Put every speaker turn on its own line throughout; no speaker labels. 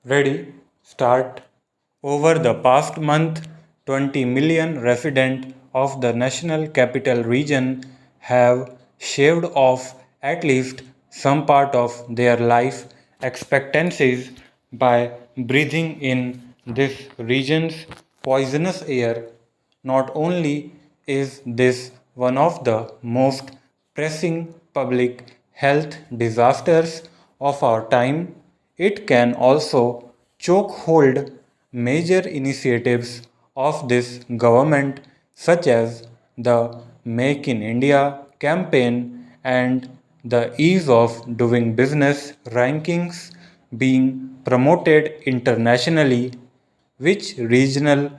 Ready? Start. Over the past month, 20 million residents of the National Capital Region have shaved off at least some part of their life expectancies by breathing in this region's poisonous air. Not only is this one of the most pressing public health disasters of our time, it can also chokehold major initiatives of this government, such as the Make in India campaign and the ease of doing business rankings being promoted internationally. Which regional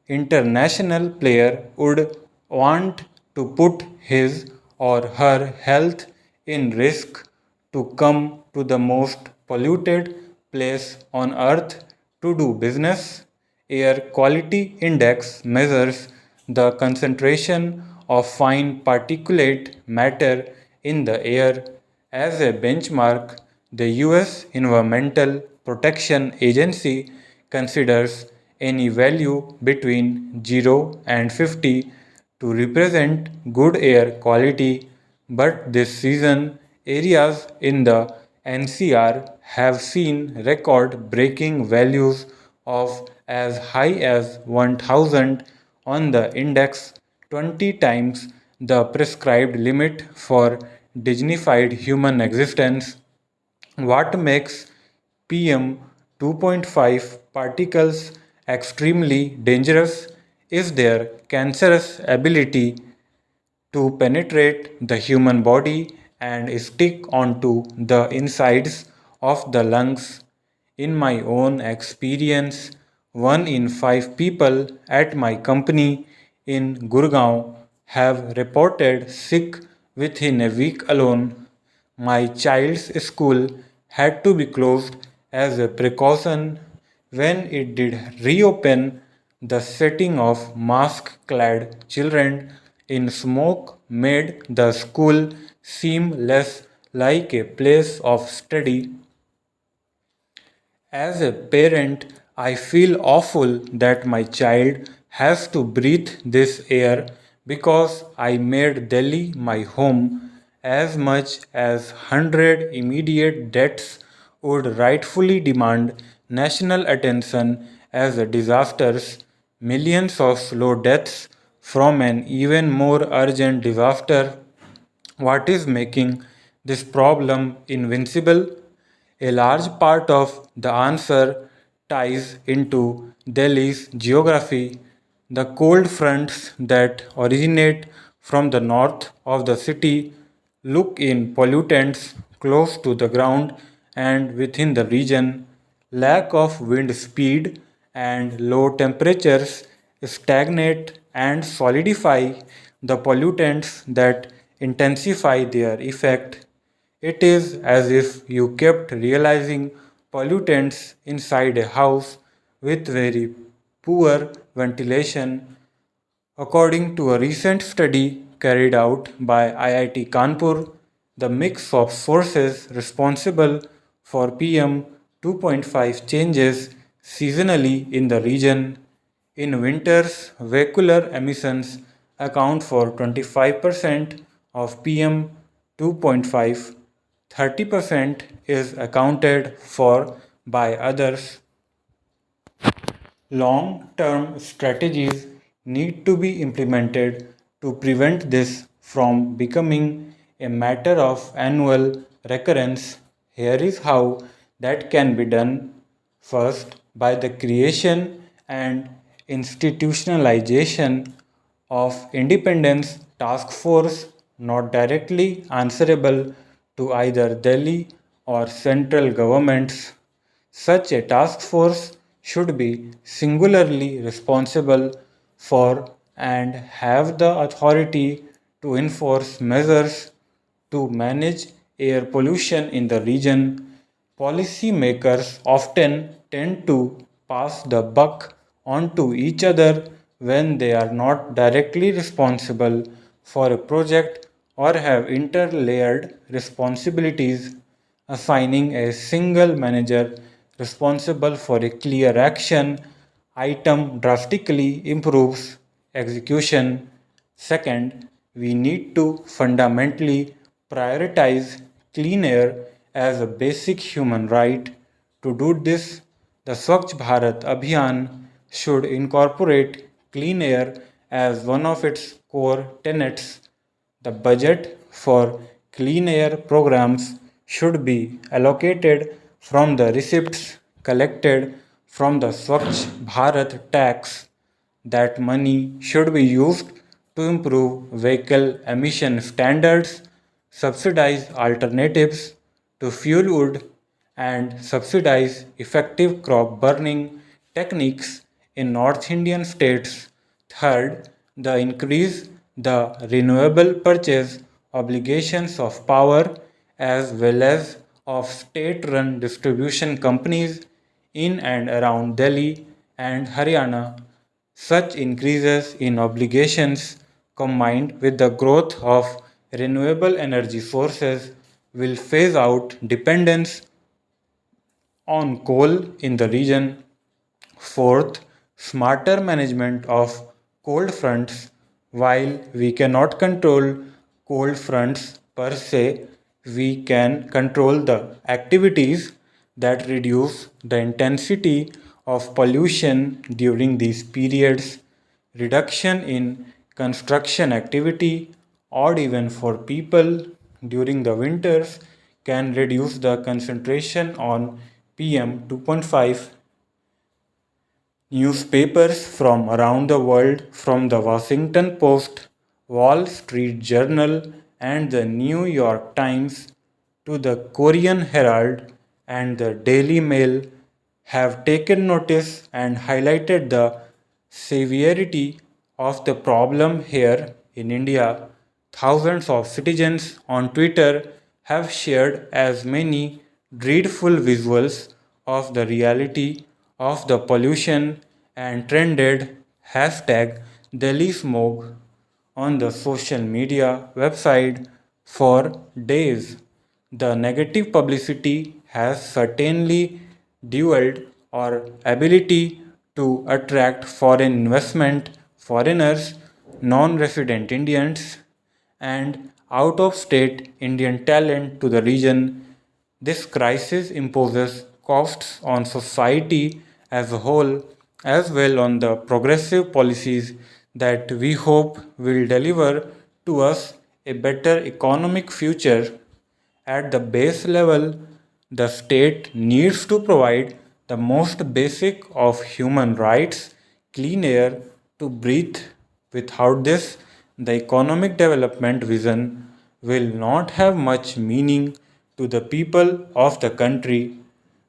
international player would want to put his or her health in risk to come to the most polluted place on earth to do business? Air quality index measures the concentration of fine particulate matter in the air. As a benchmark, the US Environmental Protection Agency considers any value between 0 and 50 to represent good air quality, but this season areas in the NCR have seen record breaking values of as high as 1000 on the index, 20 times the prescribed limit for dignified human existence. What makes PM 2.5 particles extremely dangerous is their cancerous ability to penetrate the human body and stick onto the insides of the lungs. In my own experience, 1 in 5 people at my company in Gurgaon have reported sick within a week alone. My child's school had to be closed as a precaution. When it did reopen, the setting of mask clad children in smoke made the school seem less like a place of study. As a parent, I feel awful that my child has to breathe this air because I made Delhi my home. As much as 100 immediate deaths would rightfully demand national attention as a disasters, millions of slow deaths from an even more urgent disaster. What is making this problem invincible? A large part of the answer ties into Delhi's geography. The cold fronts that originate from the north of the city look in pollutants close to the ground and within the region. Lack of wind speed and low temperatures stagnate and solidify the pollutants that intensify their effect. It is as if you kept realizing pollutants inside a house with very poor ventilation. According to a recent study carried out by IIT Kanpur, the mix of forces responsible for PM 2.5 changes seasonally in the region. In winters, vehicular emissions account for 25% of PM 2.5. 30% is accounted for by others. Long term strategies need to be implemented to prevent this from becoming a matter of annual recurrence. Here is how that can be done. First, by the creation and institutionalization of independence task force not directly answerable to either Delhi or central governments. Such a task force should be singularly responsible for and have the authority to enforce measures to manage air pollution in the region. Policymakers often tend to pass the buck onto each other when they are not directly responsible for a project or have interlayered responsibilities. Assigning a single manager responsible for a clear action item drastically improves execution. Second, we need to fundamentally prioritize clean air as a basic human right. To do this, the Swachh Bharat Abhiyan should incorporate clean air as one of its core tenets. The budget for clean air programs should be allocated from the receipts collected from the Swachh Bharat tax. That money should be used to improve vehicle emission standards, subsidize alternatives to fuel wood, and subsidize effective crop burning techniques in North Indian states. Third, the increase the renewable purchase obligations of power as well as of state-run distribution companies in and around Delhi and Haryana. Such increases in obligations combined with the growth of renewable energy sources will phase out dependence on coal in the region. Fourth, smarter management of cold fronts. While we cannot control cold fronts per se, we can control the activities that reduce the intensity of pollution during these periods. Reduction in construction activity, odd even for people during the winters, can reduce the concentration on PM 2.5. Newspapers from around the world, from the Washington Post, Wall Street Journal, and the New York Times to the Korean Herald and the Daily Mail, have taken notice and highlighted the severity of the problem here in India. Thousands of citizens on Twitter have shared as many dreadful visuals of the reality of the pollution and trended hashtag Delhi Smog on the social media website for days. The negative publicity has certainly dulled our ability to attract foreign investment, foreigners, non resident Indians, and out of state Indian talent to the region. This crisis imposes costs on society as a whole as well on the progressive policies that we hope will deliver to us a better economic future. At the base level, the state needs to provide the most basic of human rights, clean air to breathe. Without this, the economic development vision will not have much meaning to the people of the country.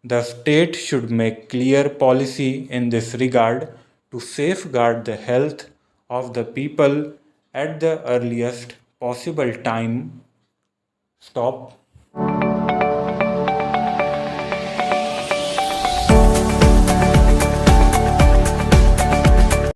The state should make clear policy in this regard to safeguard the health of the people at the earliest possible time. Stop.